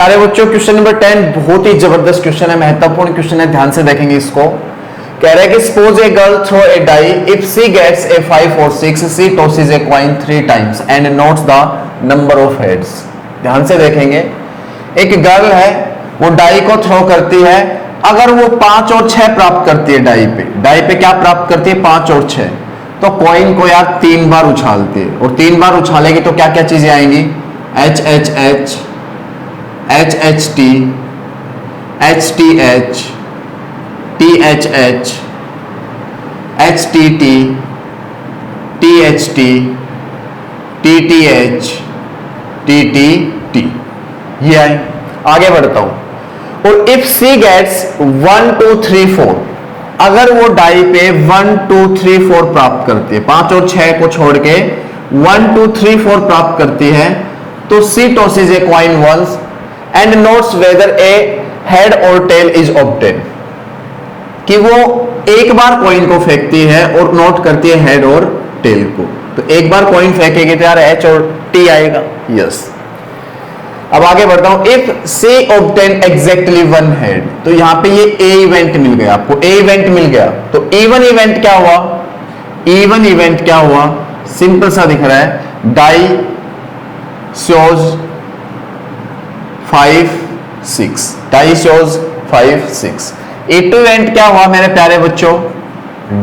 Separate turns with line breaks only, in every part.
सारे बच्चों question number 10 बहुत ही जबरदस्त क्वेश्चन है, महत्वपूर्ण क्वेश्चन है, ध्यान से देखेंगे इसको। कह रहा है कि suppose a girl throw a die, if she gets a 5 or 6, she tosses a coin 3 times and notes the number of heads. ध्यान से देखेंगे, एक गर्ल है वो डाई को थ्रो करती है, अगर वो 5 और 6 प्राप्त करती है डाई पे क्या प्राप्त करती है 5 और 6, तो कॉइन को यार 3 बार उछालती है, और 3 बार उछालेगी तो क्या क्या चीजें आएंगी, H H H, H H T, H T H, T H H, H T T, T H T, T T H, T T T, ये आए। आगे बढ़ता हूं। और इफ सी गेट्स 1 2 3 4, अगर वो डाई पे 1 2 3 4 प्राप्त करती है, 5 और 6 को छोड़ के 1 2 3 4 प्राप्त करती है, तो she tosses a coin once and notes whether a head और टेल इज ऑब्टेन, कि वो एक बार कॉइन को फेंकती है और नोट करती है हेड और टेल को। तो एक बार कॉइन फेंकेगी तो यार एच और टी आएगा, यस। अब आगे बढ़ता हूं। If she obtain exactly 1 head, तो यहां पे ये ए इवेंट मिल गया आपको, ए इवेंट मिल गया, तो इवन इवेंट क्या हुआ, इवन इवेंट क्या हुआ, सिंपल सा दिख रहा है, die shows 5 6, die shows 5 6। E2 event क्या हुआ मेरे प्यारे बच्चों,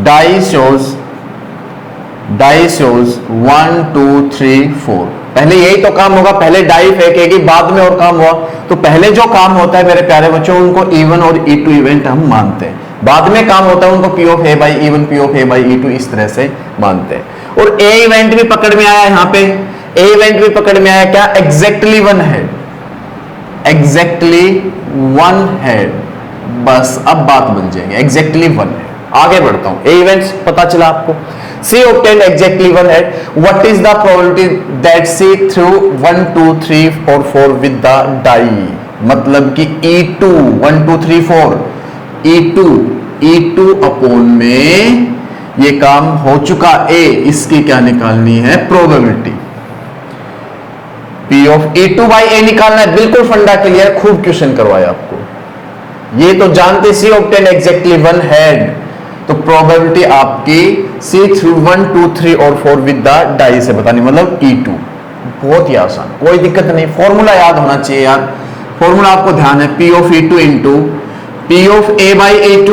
डाई शोज 1 2 3 4। पहले यही तो काम होगा, पहले डाई फेंकेगी बाद में और काम हुआ, तो पहले जो काम होता है मेरे प्यारे बच्चों उनको E1 और E2 इवेंट हम मानते हैं, बाद में काम होता है उनको P of A by E1 P of A by E2 इस तरह से मानते हैं। और A इवेंट भी पकड़ में आया, यहां पे A इवेंट भी पकड़ में आया, क्या एग्जैक्टली 1 हेड, एग्जैक्टली 1 हेड, बस अब बात बन जाएगी, एग्जैक्टली 1 हेड। आगे बढ़ता हूं, ए इवेंट्स पता चला आपको, सी obtained exactly 1 head, what is the probability that C threw 1 2 3 और 4 with the die, मतलब कि E2 1 2 3 4 E2 अपॉन में ये काम हो चुका A, इसकी क्या निकालनी है probability, P of E2 by A निकालना है। बिल्कुल फंडा क्लियर, खूब क्वेश्चन करवाया आपको, ये तो जानते C obtained exactly 1 head, तो प्रोबेबिलिटी आपकी C थ्रू 1 2 3 और 4 विद द डाई से बतानी, मतलब E2। बहुत ही आसान, कोई दिक्कत नहीं, फॉर्मूला याद होना चाहिए यार, फॉर्मूला आपको ध्यान है, P of E2 into P of A by A2,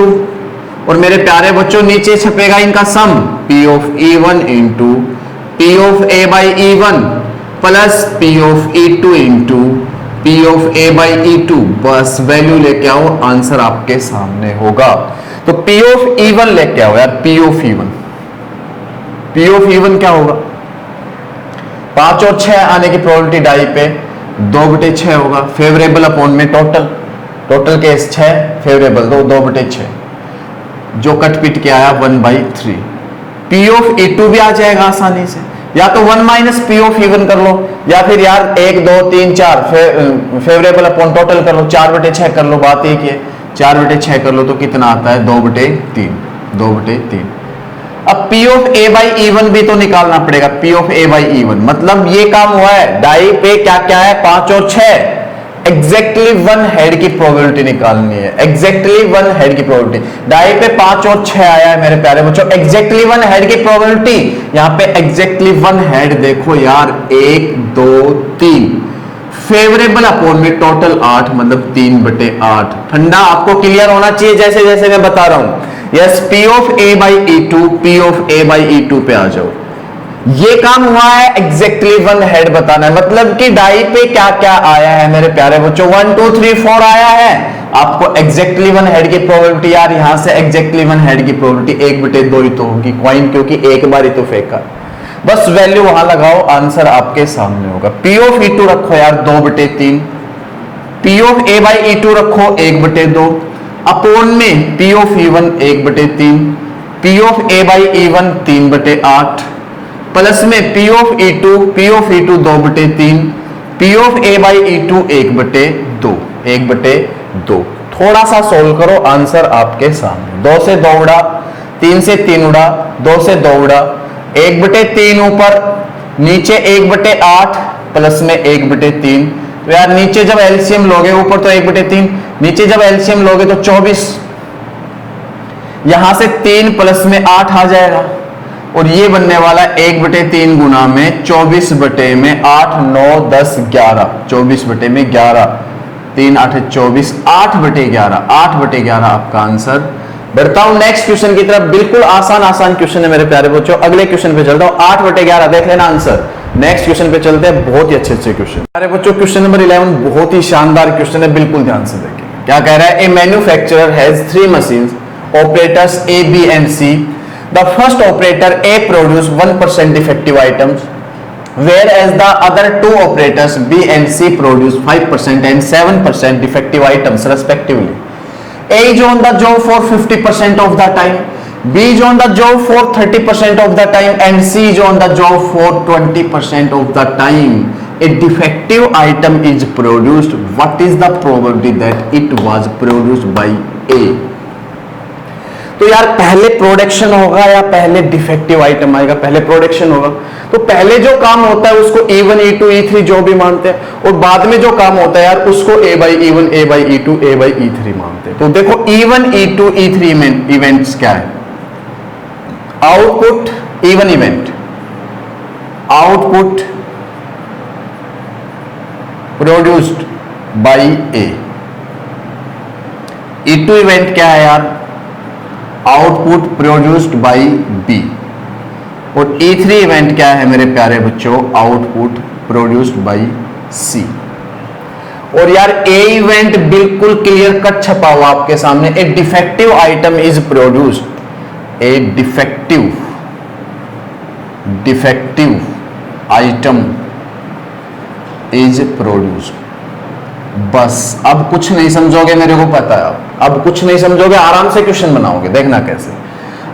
और मेरे प्यारे बच्चों नीचे छपेगा इनका सम, P of E1 into P of A by E1 plus P of E2 into P of A by E2, बस वैल्यू लेके आओ, आंसर आपके सामने होगा। तो P of E1 लेके आओ यार, P of E1, P of E1 क्या होगा, 5 और 6 आने की प्रोबेबिलिटी डाई पे 2/6 होगा, फेवरेबल अपॉन में टोटल केस 6, फेवरेबल 2/6, जो कट पिट के आया 1/3। P of E2 भी आ जाएगा आसानी से, या तो 1 माइनस P of E1 कर लो, या फिर यार 1 2 3 4 फेवरेबल अपॉन टोटल कर लो, 4/6 कर लो, बात एक ही है, 4/6 कर लो तो कितना आता है 2/3। अब P of A by E1 भी तो निकालना पड़ेगा, P of A by E1, मतलब ये काम हुआ है, डाई पे क्या क्या है 5 और 6, एग्जैक्टली 1 हेड की प्रोबेबिलिटी निकालनी है, एग्जैक्टली 1 हेड की प्रोबेबिलिटी, डाई पे 5 और 6 आया है मेरे प्यारे बच्चों, एग्जैक्टली 1 हेड की प्रोबेबिलिटी, यहां पे एग्जैक्टली 1 हेड देखो यार 1 2 3, फेवरेबल अपॉन में टोटल 8, मतलब 3/8। ठंडा आपको क्लियर होना चाहिए जैसे जैसे मैं बता रहा हूं। Yes, P of A by E2, P of A by E2 पे आ जाओ, ये काम हुआ है, एग्जैक्टली 1 हेड बताना है, मतलब कि डाई पे क्या क्या आया है मेरे प्यारे बच्चों, 1 2 3 4 आया है, आपको एग्जैक्टली 1 हेड की प्रोबेबिलिटी, यार यहां से एग्जैक्टली 1 हेड की प्रोबेबिलिटी 1/2 ही तो होगी कॉइन, क्योंकि एक बार ही तो फेंका, बस वैल्यू वहां लगाओ, आंसर आपके सामने होगा। P of E2 रखो यार 2/3, P of A by E2 रखो 1/2, अपॉन में P of E1 1/3, P of A by E1 3/8, plus में P of E2 2/3, P of A by E2 1/2। थोड़ा सा सोल्व करो, आंसर आपके सामने, 2 से 2 उड़ा, 3 से 3 उड़ा, 2 से 2 उड़ा, 1/3 ऊपर, नीचे 1/8 प्लस में 1/3, तो यार नीचे जब एलसीएम लोगे, ऊपर तो 1/3, नीचे जब एलसीएम लोगे तो 24, यहां से 3 प्लस में 8 आ जाएगा, और ये बनने वाला 1/3 गुना में 24 बटे में 8, 9, 10, 11, 24 बटे में 11, 3 8 24, 8/11, 8/11 आपका आंसर। बढ़ता हूं नेक्स्ट क्वेश्चन की तरफ, बिल्कुल आसान क्वेश्चन है मेरे प्यारे बच्चों। अगले क्वेश्चन पे चलता हूं, 8/11 देख लेना आंसर। नेक्स्ट क्वेश्चन पे चलते हैं, बहुत ही अच्छे क्वेश्चन। प्यारे बच्चों क्वेश्चन नंबर 11 बहुत ही शानदार क्वेश्चन है, बिल्कुल ध्यान से देखिए क्या कह रहा है। A manufacturer has 3 machines, operators A, B and C. The first operator A produce 1% defective items, whereas the other 2 operators B and C produce 5% and 7% defective items respectively. A is on the job for 50% of the time, B is on the job for 30% of the time and C is on the job for 20% of the time. A defective item is produced. What is the probability that it was produced by A? तो यार पहले production होगा या पहले defective item आएगा? पहले production होगा। तो पहले जो काम होता है उसको E1, E2, E3 जो भी मानते हैं, और बाद में जो काम होता है यार उसको A/E1, A/E2, A/E3 मानते हैं। तो देखो E1, E2, E3 इवेंट्स क्या है? Output E1 event, output produced by A। E2 event क्या है यार? Output produced by B. और E3 इवेंट क्या है मेरे प्यारे बच्चों? Output produced by C. और यार ए इवेंट बिल्कुल क्लियर कट छपा हुआ आपके सामने, a defective item is produced, a defective item is produced. बस अब कुछ नहीं समझोगे, मेरे को पता है। अब कुछ नहीं समझोगे, आराम से क्वेश्चन बनाओगे, देखना कैसे।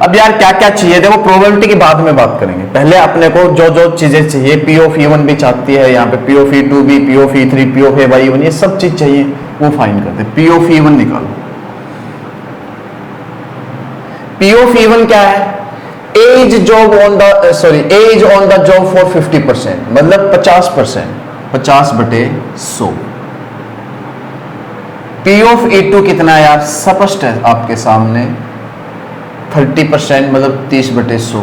अब यार क्या क्या चाहिए, देखो प्रोबेबिलिटी की बाद में बात करेंगे, पहले अपने को जो जो चीजें चाहिए, P of E1 भी चाहती है, यहाँ पे P of E2 भी, P of E3, P of A/E1, ये सब चीज चाहिए, वो फाइंड करते हैं। P of E1 निकालो। P of E1 क्या है? A is on the job for 50%, मतलब 50%, 50/100। P of E2 कितना है यार? स्पष्ट है आपके सामने, 30%, मतलब 30/100।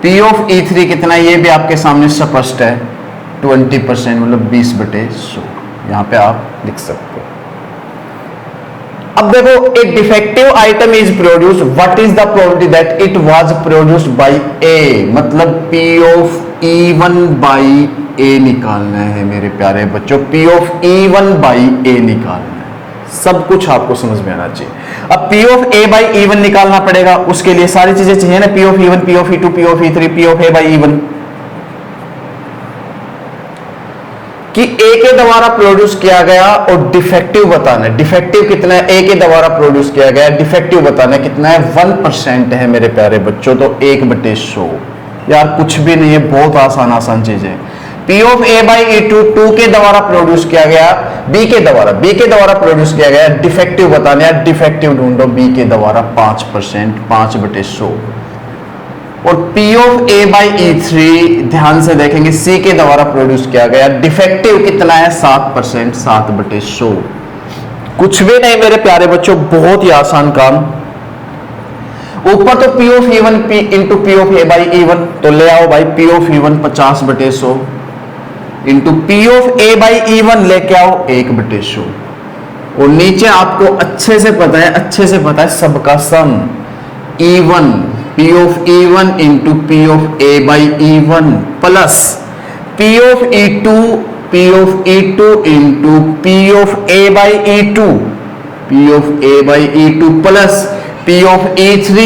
P of E3 कितना है? ये भी आपके सामने स्पष्ट है, 20%, मतलब 20/100। यहां पे आप लिख सकते हो। अब देखो, एक defective item is produced, what is the probability that it was produced by A, मतलब P of E1 by A निकालना है मेरे प्यारे बच्चों। P of E1 by A निकालना है, सब कुछ आपको समझ में आना चाहिए। अब P of A by E1 निकालना पड़ेगा, उसके लिए सारी चीजें चाहिए ना, P of E1, P of E2, P of E3, P of A by E1, कि A के द्वारा प्रोड्यूस किया गया और डिफेक्टिव बताना है। डिफेक्टिव कितना है? A के द्वारा प्रोड्यूस किया गया, डिफेक्टिव बताना है कितना है? 1% है मेरे प्यारे बच्चों, तो 1/100। यार कुछ भी नहीं है, बहुत आसान चीजें। P of A by E2 2 के द्वारा प्रोड्यूस किया गया, B के द्वारा प्रोड्यूस किया गया, डिफेक्टिव बताना है, डिफेक्टिव ढूंढो B के द्वारा 5%, 5/100। और P of A by E3 ध्यान से देखेंगे, C के द्वारा प्रोड्यूस किया गया, डिफेक्टिव कितना है? 7%, 7/100। कुछ भी नहीं मेरे प्यारे बच्चों, बहुत ही आसान काम। ऊपर तो P of E1 into P of A by E1, तो ले आओ भाई P of E1 50/100 into P of A by E1 लेके आओ 1/100। और नीचे आपको अच्छे से पता है सबका सम E1, P of E1 into P of A by E1 plus P of E2 into P of A by E2, P of A by E2 plus P of E3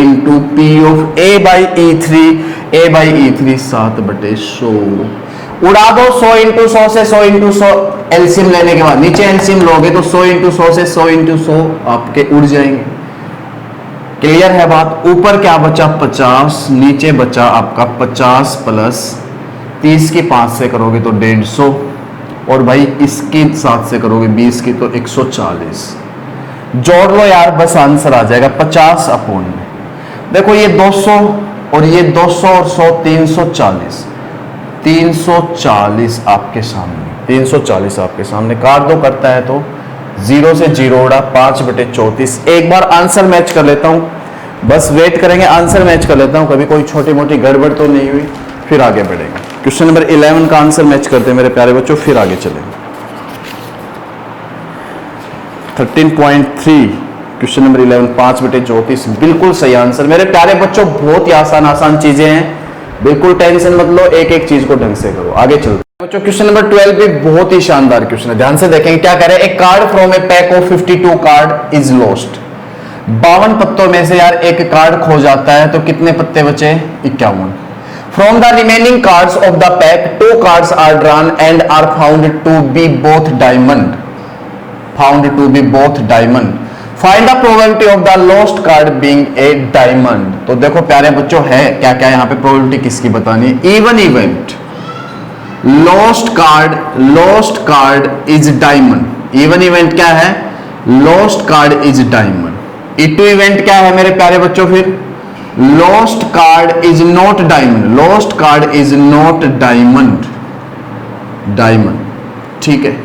into P of A by E3 7/100। उड़ा दो 100 into 100 से 100 into 100, LCM लेने के बाद नीचे LCM लोगे तो 100 into 100 से 100 इंटू 100 आपके उड़ जाएंगे। क्लियर है बात? ऊपर क्या बचा? 50, नीचे बचा आपका 50 प्लस 30 की 5 से करोगे तो 150, और भाई इसकी 7 से करोगे 20 की तो 140। जोड़ लो यार, बस आंसर आ जाएगा 50/में। देखो ये 200 और ये 200 और 100 340, 340 आपके सामने, 340 आपके सामने। काट दो, करता है तो 0 से 0 उड़ा, 5/34। एक बार आंसर मैच कर लेता हूं, बस वेट करेंगे, आंसर मैच कर लेता हूं, कभी कोई छोटी मोटी गड़बड़ तो नहीं हुई, फिर आगे बढ़ेंगे। क्वेश्चन नंबर 11 का आंसर मैच करते हैं मेरे प्यारे बच्चों, फिर आगे चलेंगे। 13.3 क्वेश्चन नंबर 11, 5/34 बिल्कुल सही आंसर मेरे प्यारे बच्चों। बहुत ही आसान आसान चीजें हैं, बिल्कुल टेंशन मत लो, एक एक चीज को ढंग से करो। आगे चलते हैं बच्चों, क्वेश्चन नंबर 12 भी बहुत ही शानदार क्वेश्चन है, ध्यान से देखेंगे क्या कह रहे हैं। A card from a pack of 52 card is lost. 52 पत्तों में से यार एक कार्ड खो जाता है, तो कितने पत्ते बचे? 51। From the remaining cards of the pack 2 cards are drawn and are found to be both diamond. Found to be both diamond. Find the probability of the lost card being a diamond. तो देखो प्यारे बच्चों, है क्या क्या यहां पे probability किसकी बतानी है? Even event, lost card is diamond. Even event क्या है? Lost card is diamond. E two event क्या है मेरे प्यारे बच्चों? फिर lost card is not diamond. Lost card is not diamond, diamond, ठीक है।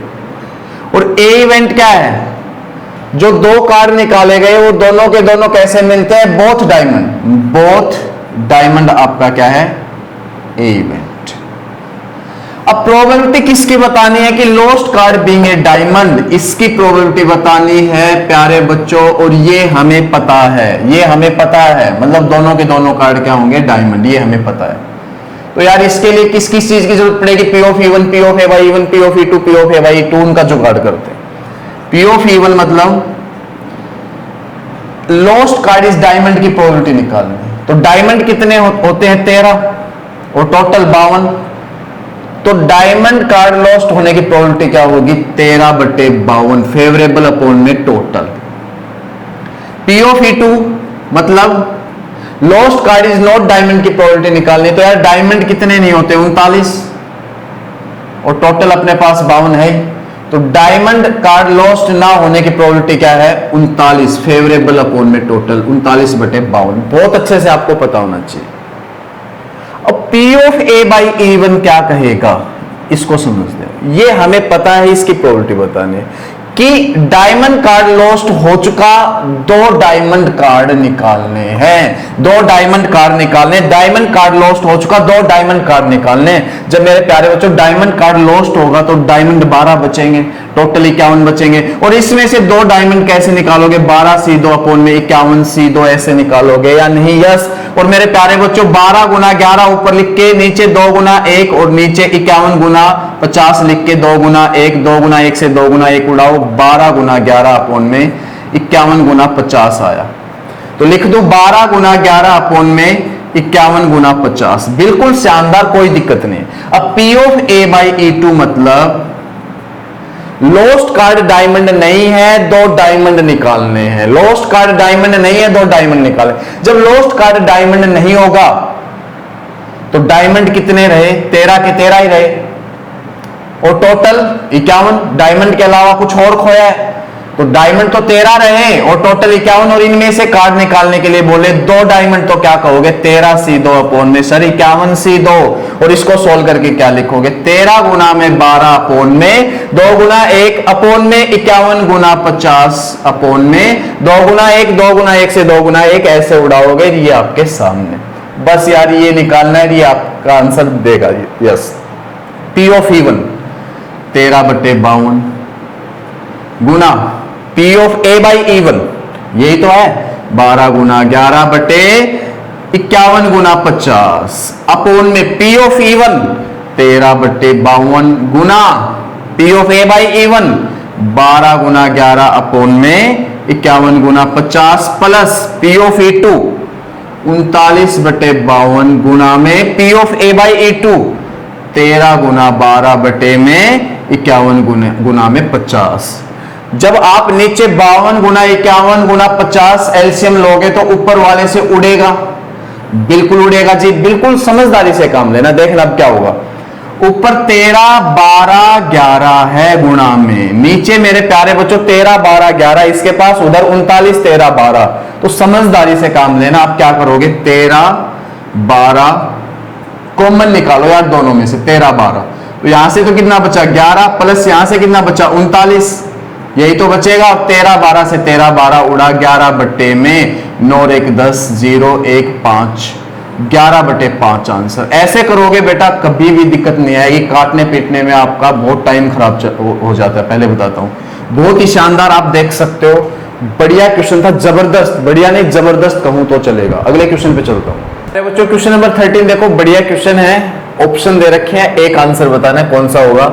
और ए इवेंट क्या है? जो 2 कार्ड निकाले गए वो दोनों के दोनों कैसे मिलते हैं? Both diamond. बोथ डायमंड आपका क्या है? ए इवेंट। अब प्रोबेबिलिटी किसकी बतानी है कि lost card being a diamond, इसकी प्रोबेबिलिटी बतानी है प्यारे बच्चों, और ये हमें पता है, ये हमें पता है, मतलब दोनों के दोनों कार्ड क्या होंगे? डायमंड, ये हमें पता है। तो यार इसके लिए किस किस चीज की जरूरत पड़ेगी? P of even, P of A by E one, P of E2, P of A by E2, उनका जुगाड़ करते हैं। पी ऑफ इवन मतलब लॉस्ट कार्ड इज डायमंड की प्रोबेबिलिटी निकालनी। तो डायमंड कितने होते हैं? 13 और टोटल 52। तो डायमंड कार्ड लॉस्ट होने की प्रोबेबिलिटी क्या होगी? 13/52 फेवरेबल अपॉन में टोटल। पी ऑफ ई2 मतलब lost card is not diamond की प्रोबेबिलिटी निकालनी। तो यार डायमंड कितने नहीं होते? 39, और टोटल अपने पास 52 है। तो डायमंड कार्ड लॉस्ट ना होने की प्रोबेबिलिटी क्या है? 39 फेवरेबल अपॉन में टोटल, 39/52। बहुत अच्छे से आपको पता होना चाहिए। अब P of A by E one क्या कहेगा, इसको समझते हैं। ये हमें पता है, इसकी प्रोबेबिलिटी बताने कि डायमंड कार्ड लॉस्ट हो चुका, 2 डायमंड कार्ड निकालने हैं। 2 डायमंड कार्ड निकालने, डायमंड कार्ड लॉस्ट हो चुका, 2 डायमंड कार्ड निकालने। जब मेरे प्यारे बच्चों डायमंड कार्ड लॉस्ट होगा तो डायमंड 12 बचेंगे, टोटल 51 बचेंगे। और इसमें से 2 डायमंड कैसे निकालोगे? 12C2 अपॉन में 51C2 ऐसे निकालोगे या नहीं? यस। और मेरे प्यारे बच्चों 12 गुना 11 ऊपर लिख के, नीचे 2 गुना 1 और नीचे 51 गुना 50 लिख के 2 गुना 1, 2 गुना 1 से 2 गुना 1 उड़ाओ, 12 गुना 11 अपॉन में 51 गुना 50 आया। तो लिख दो 12 गुना 11 अपॉन में 51 गुना 50। बिल्कुल शानदार, कोई दिक्कत नहीं। अब P of A by E2 मतलब लॉस्ट कार्ड डायमंड नहीं है, 2 डायमंड निकालने हैं। लॉस्ट कार्ड डायमंड नहीं है, 2 डायमंड निकाले। जब लॉस्ट कार्ड डायमंड नहीं होगा तो डायमंड कितने रहे? 13 के 13 ही रहे, और टोटल 51। डायमंड के अलावा कुछ और खोया है, तो डायमंड तो 13 रहे और टोटल 51, और इनमें से कार्ड निकालने के लिए बोले 2 डायमंड, तो क्या कहोगे? 13C2 अपॉन में सर 51C2। और इसको सोल्व करके क्या लिखोगे? 13 गुना में 12 अपॉन में 2 गुना 1 अपॉन में 51 गुना 50 अपॉन में 2 गुना 1, 2 गुना 1 से 2 गुना 1 ऐसे उड़ाओगे, ये आपके सामने। बस यार ये निकालना है, ये आपका आंसर देगा। Yes, P of even 13/52 Guna P of A by E one, यही तो है 12 गुना 11/51 गुना 50 अपॉन में P of even 13/52 Guna P of A by E one 12 Guna 11 upon में 51 गुना 50 प्लस P ऑफ E2 39/52 गुना में P of A by E2 13 गुना 12 बटे में 51 गुना में 50। जब आप नीचे 52 गुना 51 गुना 50 एलसीएम लोगे तो ऊपर वाले से उड़ेगा, बिल्कुल उड़ेगा जी, बिल्कुल समझदारी से काम लेना। देखना अब क्या होगा। ऊपर 13 12 11 है गुणा में, नीचे मेरे प्यारे बच्चों 13 12 11, इसके पास उधर 39 13 12। तो समझदारी से काम लेना। आप क्या करोगे? 13 12 कॉमन निकालो यार दोनों में से, 13 12, तो यहां से तो कितना बचा 11 प्लस यहां से कितना बचा 39, यही तो बचेगा। 13 12 से 13 12 उड़ा 11 बट्टे में 9 और 1 10 0 1 5, 11 बटे 5 आंसर। ऐसे करोगे बेटा कभी भी दिक्कत नहीं आएगी, काटने पीटने में आपका बहुत टाइम खराब हो जाता है, पहले बताता हूं। बहुत ही शानदार, आप देख सकते हो, बढ़िया क्वेश्चन था, जबरदस्त, बढ़िया नहीं जबरदस्त कहूं तो चलेगा। अगले क्वेश्चन पे चलता हूं बच्चों, क्वेश्चन नंबर 13 देखो, बढ़िया क्वेश्चन है, ऑप्शन दे रखे हैं, एक आंसर बताना है कौन सा होगा।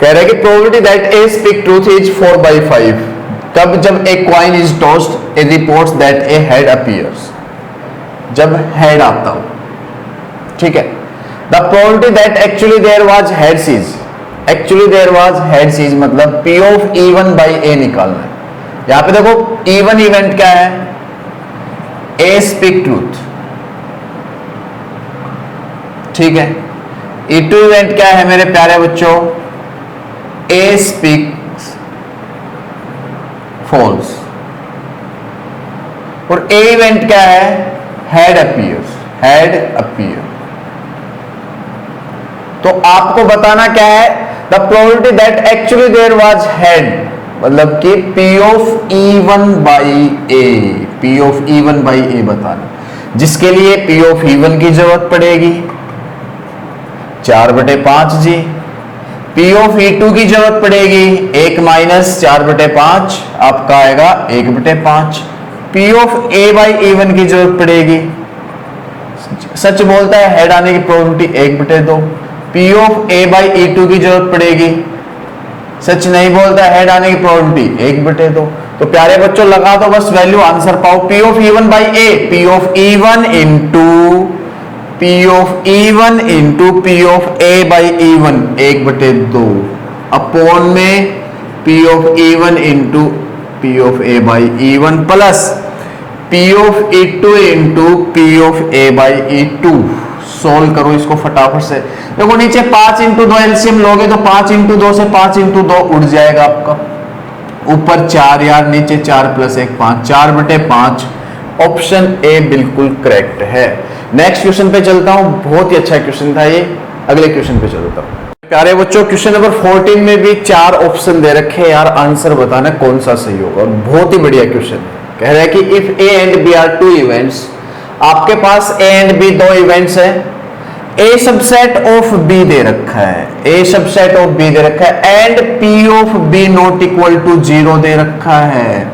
कह रहे हैं कि probability that A speak truth is 4/5, कब, जब A coin is tossed A reports that a head appears, जब हेड आता हो, ठीक है। The probability that actually there was heads is, actually there was heads is मतलब P of E1 by A निकालना है। यहां पे देखो E1 इवेंट क्या है, ए स्पीक ट्रूथ, ठीक है। E2 इवेंट क्या है मेरे प्यारे बच्चों, ए स्पीक्स फॉल्स, और ए इवेंट क्या है, हेड अपीयर्स, हेड अपीयर। तो आपको बताना क्या है, the probability that actually there was head, मतलब कि P of E1 by A, P of E1 by A बताना, जिसके लिए P ऑफ E1 की जरूरत पड़ेगी 4/5 जी, P ऑफ E2 की जरूरत पड़ेगी 1 माइनस 4/5, आपका आएगा 1/5, P of A by E1 की जरूरत पड़ेगी, सच बोलता है हेड आने की probability 1/2, P of A by E2 की जरूरत पड़ेगी, सच नहीं बोलता है हेड आने की प्रोबेबिलिटी 1/2। तो प्यारे बच्चों लगा दो बस वैल्यू, आंसर पाओ। P of E1 by A, P of E1 into P of E1 into P of A by E1 1/2 upon में P of E1 into P of A by E1 plus P of E2 into P of A by E2। Solve करो इसको फटाफट से। देखो नीचे 5 into 2 LCM लोगे तो 5 into 2 से 5 इंटू 2 उड़ जाएगा आपका, ऊपर 4 यार, नीचे 4 प्लस 1 5, 4/5। ऑप्शन ए बिल्कुल करेक्ट है। नेक्स्ट क्वेश्चन पे चलता हूं, बहुत ही अच्छा क्वेश्चन था ये, अगले क्वेश्चन पे चलता हूं। प्यारे बच्चों क्वेश्चन नंबर 14 में भी 4 ऑप्शन दे रखे हैं यार, आंसर बताना कौन सा सही होगा, और बहुत ही बढ़िया क्वेश्चन है। कह रहा है कि if A and B are 2 events, आपके पास ए एंड बी 2 इवेंट्स है, ए सबसेट ऑफ बी दे रखा है, ए सबसेट ऑफ बी दे रखा है, and P of B not equal to 0 दे रखा है,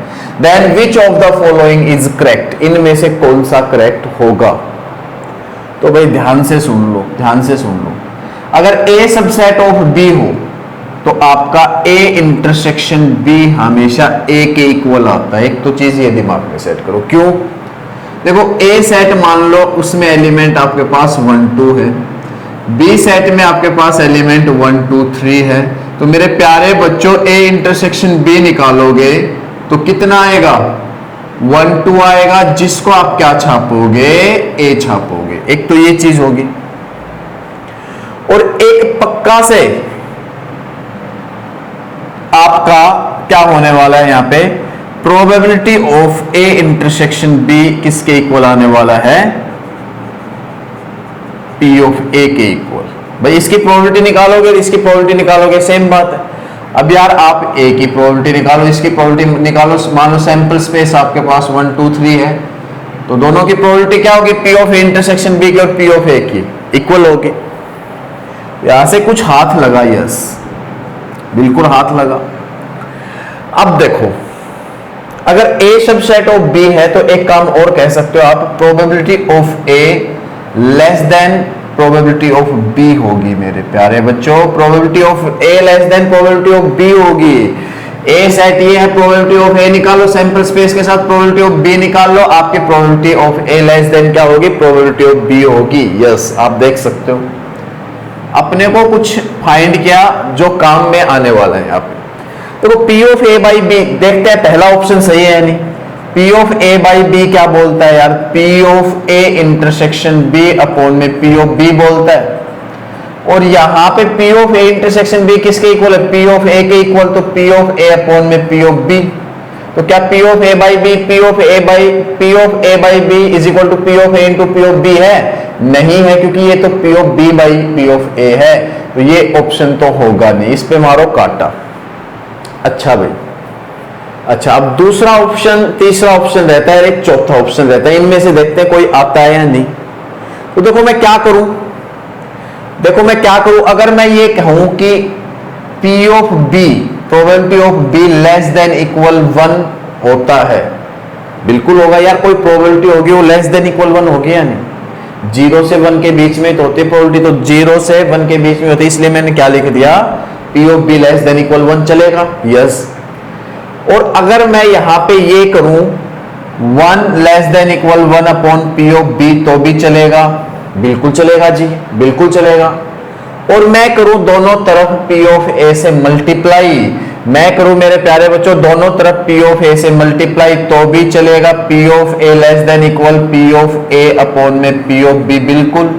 then which of the following is correct, इनमें से कौन सा करेक्ट होगा। तो भाई ध्यान से सुन लो, ध्यान से सुन लो। अगर ए सबसेट ऑफ बी हो तो आपका ए इंटरसेक्शन बी हमेशा ए के इक्वल आता है। एक तो चीज ये दिमाग में सेट करो, क्यों, देखो ए सेट मान लो उसमें एलिमेंट आपके पास 1 2 है, बी सेट में आपके पास एलिमेंट 1 2 3 है, तो मेरे प्यारे बच्चों ए इंटरसेक्शन बी निकालोगे तो कितना आएगा 1 2 आएगा, जिसको आप क्या छापोगे, ए छापोगे। एक तो ये चीज होगी, और एक पक्का से आपका क्या होने वाला है, यहां पे probability of A intersection B किसके इक्वल आने वाला है, P ऑफ ए के इक्वल। भाई इसकी प्रोबेबिलिटी निकालोगे, इसकी प्रोबेबिलिटी निकालोगे, सेम बात है। अब यार आप ए की प्रोबेबिलिटी निकालो, इसकी प्रोबेबिलिटी निकालो, मान लो सैंपल स्पेस आपके पास 1 2 3 है, तो दोनों की प्रोबेबिलिटी क्या होगी, P of A intersection B की और P ऑफ ए की इक्वल होगी। यहां से कुछ हाथ लगा, यस बिल्कुल हाथ लगा। अब देखो अगर ए सबसेट ऑफ बी है तो एक काम और कह सकते हो आप, probability of A less than probability of B होगी मेरे प्यारे बच्चों, probability of A less than probability of B होगी। ए सेट ये है, प्रोबेबिलिटी ऑफ ए निकालो, सैंपल स्पेस के साथ प्रोबेबिलिटी ऑफ बी निकाल लो, आपकी probability of A less then क्या होगी, प्रोबेबिलिटी ऑफ बी होगी। यस आप देख सकते हो, अपने को कुछ फाइंड किया जो काम में आने वाला है। आप तो P of A by B देखते हैं, पहला ऑप्शन सही है नहीं, P of A by B क्या बोलता है यार, P of A intersection B upon में P ऑफ बी बोलता है, और यहां पे P of A intersection B किसके इक्वल है, P ऑफ ए के इक्वल, तो P ऑफ ए अपॉन में P ऑफ बी। तो क्या P of A by B, P of A by B is equal to P of A into P of B है, नहीं है, क्योंकि ये तो P of B by P of A है, तो ये ऑप्शन तो होगा नहीं, इस पे मारो काटा। अच्छा भाई, अच्छा अब दूसरा ऑप्शन, तीसरा ऑप्शन रहता है, एक चौथा ऑप्शन रहता है, इनमें से देखते हैं कोई आता है या नहीं। तो देखो मैं क्या करूं, देखो मैं क्या करूं, अगर मैं ये कहूं कि P of B, probability of B less than equal 1 होता है, बिल्कुल होगा यार, कोई प्रोबेबिलिटी होगी वो लेस देन इक्वल 1 होगी या नहीं। 0 से 1 के बीच में तो होती है प्रोबेबिलिटी, तो 0 से 1 के बीच में होती है, इसलिए मैंने क्या लिख दिया, P of B less than equal 1 चलेगा, यस। और अगर मैं यहां पे ये करूं 1 less than equal 1 upon P of B तो भी चलेगा, बिल्कुल चलेगा जी, बिल्कुल चलेगा। और मैं करूं दोनों तरफ P ऑफ A से मल्टीप्लाई, मैं करूं मेरे प्यारे बच्चों दोनों तरफ P ऑफ A से मल्टीप्लाई तो भी चलेगा, P of A less than equal P of A upon में P ऑफ B, बिल्कुल।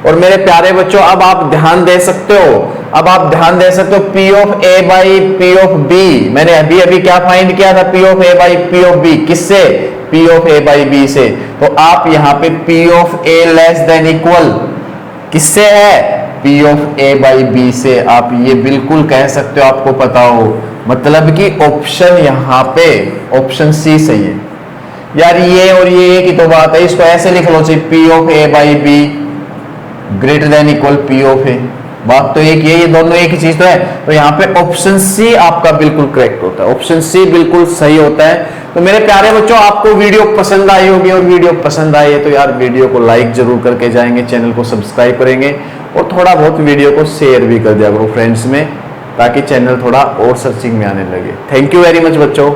और मेरे प्यारे बच्चों अब आप ध्यान दे सकते हो, अब आप ध्यान दे सकते हो, P of A by P of B, मैंने अभी अभी क्या फाइंड किया था, P of A by P of B, किससे, P of A by B से। तो आप यहां पे P of A less than equal किससे है, P of A by B से। आप ये बिल्कुल कह सकते हो, आपको पता हो, मतलब कि ऑप्शन यहां पे ऑप्शन सी सही है यार। ये और ये की तो बात है, इसको ऐसे लिख लो चाहिए, P of A by B greater than equal P of A, बात तो एक ये दोनों एक ही चीज तो है। तो यहाँ पे ऑप्शन सी आपका बिल्कुल करेक्ट होता है, ऑप्शन सी बिल्कुल सही होता है। तो मेरे प्यारे बच्चों आपको वीडियो पसंद आई होगी, और वीडियो पसंद आई है तो यार वीडियो को लाइक जरूर करके जाएंगे, चैनल को सब्सक्राइब करेंगे, और थोड़ा बहुत वीडियो को शेयर भी कर दिया करो फ्रेंड्स में, ताकि चैनल थोड़ा और सर्चिंग में आने लगे। थैंक यू वेरी मच बच्चों।